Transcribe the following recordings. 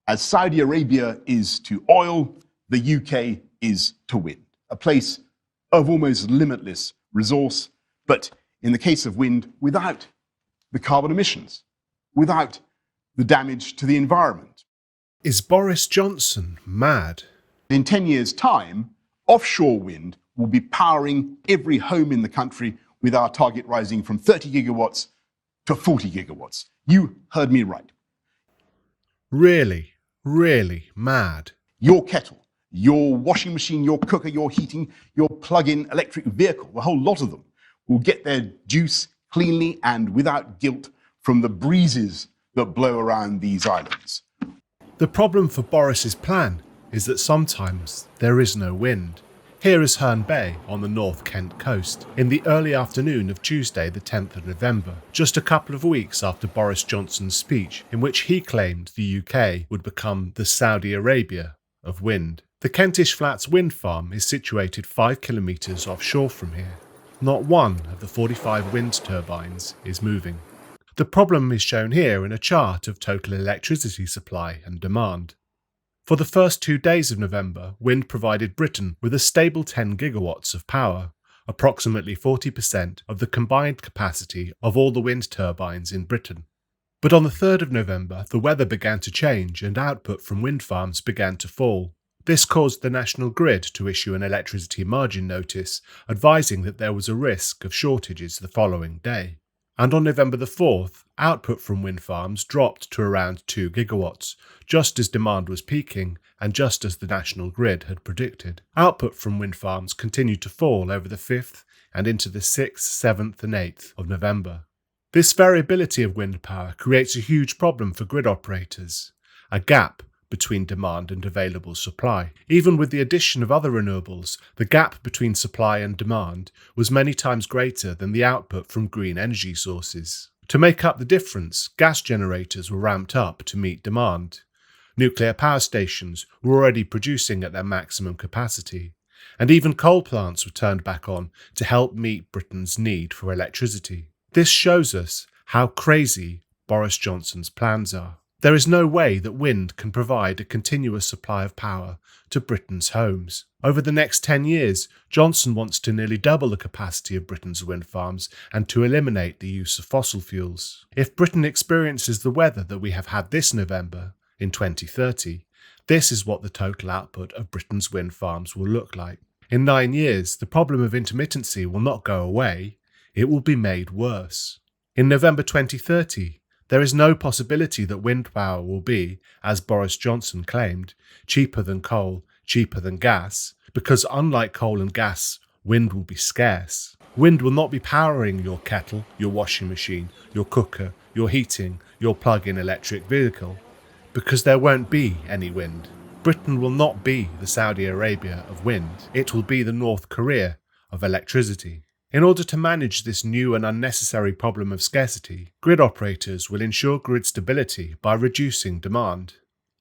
As Saudi Arabia is to oil, the UK is to wind, a place of almost limitless resource, but in the case of wind, without the carbon emissions, without the damage to the environment. Is Boris Johnson mad? In 10 years' time, offshore wind will be powering every home in the country, with our target rising from 30 gigawatts to 40 gigawatts. You heard me right. Really, really mad. Your kettle, your washing machine, your cooker, your heating, your plug-in electric vehicle, the whole lot of them will get their juice cleanly and without guilt from the breezes that blow around these islands. The problem for Boris's plan is that sometimes there is no wind. Here is Herne Bay on the North Kent coast in the early afternoon of Tuesday the 10th of November, just a couple of weeks after Boris Johnson's speech in which he claimed the UK would become the Saudi Arabia of wind. The Kentish Flats wind farm is situated 5 kilometres offshore from here. Not one of the 45 wind turbines is moving. The problem is shown here in a chart of total electricity supply and demand. For the first 2 days of November, wind provided Britain with a stable 10 gigawatts of power, approximately 40% of the combined capacity of all the wind turbines in Britain. But on the 3rd of November, the weather began to change and output from wind farms began to fall. This caused the National Grid to issue an electricity margin notice advising that there was a risk of shortages the following day. And on November the 4th, output from wind farms dropped to around 2 gigawatts, just as demand was peaking and just as the National Grid had predicted. Output from wind farms continued to fall over the 5th and into the 6th, 7th and 8th of November. This variability of wind power creates a huge problem for grid operators, a gap between demand and available supply. Even with the addition of other renewables, the gap between supply and demand was many times greater than the output from green energy sources. To make up the difference, gas generators were ramped up to meet demand. Nuclear power stations were already producing at their maximum capacity, and even coal plants were turned back on to help meet Britain's need for electricity. This shows us how crazy Boris Johnson's plans are. There is no way that wind can provide a continuous supply of power to Britain's homes. Over the next 10 years, Johnson wants to nearly double the capacity of Britain's wind farms and to eliminate the use of fossil fuels. If Britain experiences the weather that we have had this November in 2030, this is what the total output of Britain's wind farms will look like. In 9 years, the problem of intermittency will not go away, it will be made worse. In November 2030, there is no possibility that wind power will be, as Boris Johnson claimed, cheaper than coal, cheaper than gas, because unlike coal and gas, wind will be scarce. Wind will not be powering your kettle, your washing machine, your cooker, your heating, your plug-in electric vehicle, because there won't be any wind. Britain will not be the Saudi Arabia of wind, it will be the North Korea of electricity. In order to manage this new and unnecessary problem of scarcity, grid operators will ensure grid stability by reducing demand.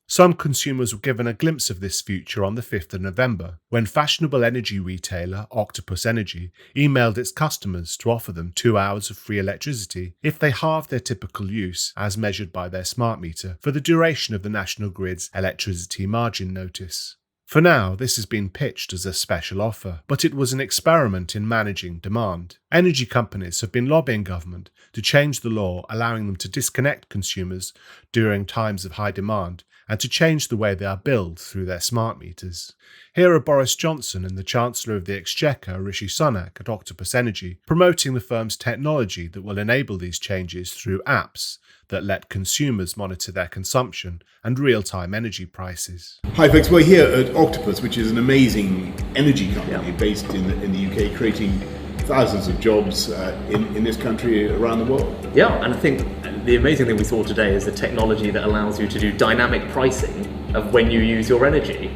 Some consumers were given a glimpse of this future on the 5th of November, when fashionable energy retailer Octopus Energy emailed its customers to offer them 2 hours of free electricity if they halved their typical use, as measured by their smart meter, for the duration of the National Grid's electricity margin notice. For now, this has been pitched as a special offer, but it was an experiment in managing demand. Energy companies have been lobbying government to change the law allowing them to disconnect consumers during times of high demand and to change the way they are billed through their smart meters. Here are Boris Johnson and the Chancellor of the Exchequer, Rishi Sunak, at Octopus Energy, promoting the firm's technology that will enable these changes through apps that let consumers monitor their consumption and real-time energy prices. Hi folks, we're here at Octopus, which is an amazing energy company based in the UK, creating thousands of jobs in this country, around the world. Yeah, and I think the amazing thing we saw today is the technology that allows you to do dynamic pricing of when you use your energy,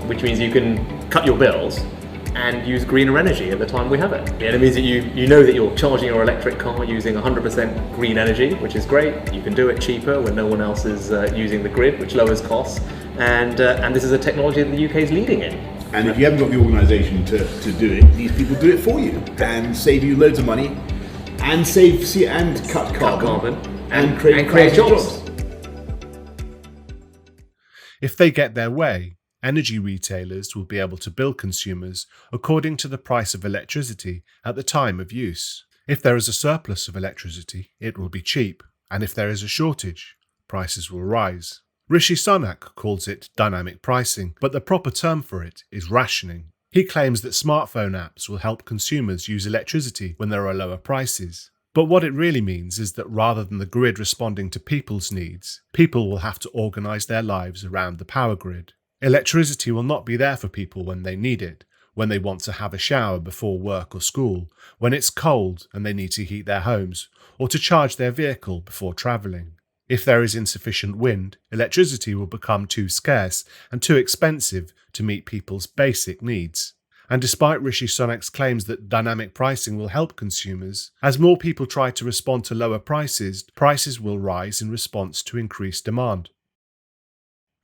which means you can cut your bills and use greener energy at the time we have it. And it means that you know that you're charging your electric car using 100% green energy, which is great. You can do it cheaper when no one else is using the grid, which lowers costs. And this is a technology that the UK is leading in. And if you haven't got the organisation to do it, these people do it for you and save you loads of money and cut carbon and create jobs. If they get their way, energy retailers will be able to bill consumers according to the price of electricity at the time of use. If there is a surplus of electricity, it will be cheap, and if there is a shortage, prices will rise. Rishi Sunak calls it dynamic pricing, but the proper term for it is rationing. He claims that smartphone apps will help consumers use electricity when there are lower prices. But what it really means is that rather than the grid responding to people's needs, people will have to organise their lives around the power grid. Electricity will not be there for people when they need it, when they want to have a shower before work or school, when it's cold and they need to heat their homes, or to charge their vehicle before travelling. If there is insufficient wind, electricity will become too scarce and too expensive to meet people's basic needs. And despite Rishi Sunak's claims that dynamic pricing will help consumers, as more people try to respond to lower prices, prices will rise in response to increased demand.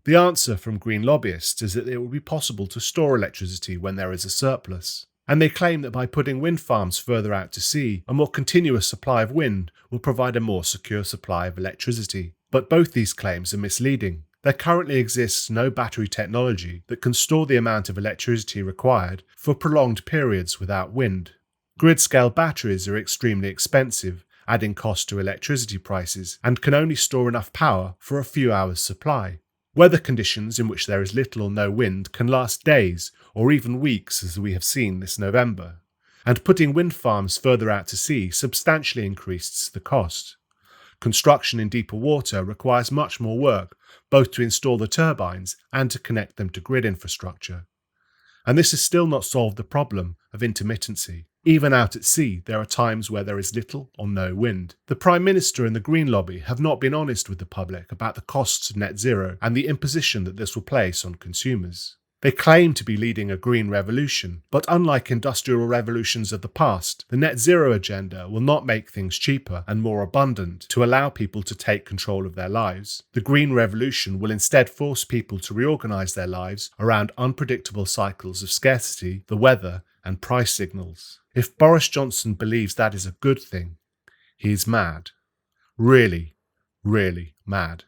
The answer from green lobbyists is that it will be possible to store electricity when there is a surplus. And they claim that by putting wind farms further out to sea, a more continuous supply of wind will provide a more secure supply of electricity. But both these claims are misleading. There currently exists no battery technology that can store the amount of electricity required for prolonged periods without wind. Grid-scale batteries are extremely expensive, adding cost to electricity prices, and can only store enough power for a few hours' supply. Weather conditions in which there is little or no wind can last days or even weeks, as we have seen this November, and putting wind farms further out to sea substantially increases the cost. Construction in deeper water requires much more work, both to install the turbines and to connect them to grid infrastructure. And this has still not solved the problem of intermittency. Even out at sea, there are times where there is little or no wind. The Prime Minister and the Green Lobby have not been honest with the public about the costs of net zero and the imposition that this will place on consumers. They claim to be leading a green revolution, but unlike industrial revolutions of the past, the net zero agenda will not make things cheaper and more abundant to allow people to take control of their lives. The green revolution will instead force people to reorganise their lives around unpredictable cycles of scarcity, the weather, and price signals. If Boris Johnson believes that is a good thing, he is mad. Really, really mad.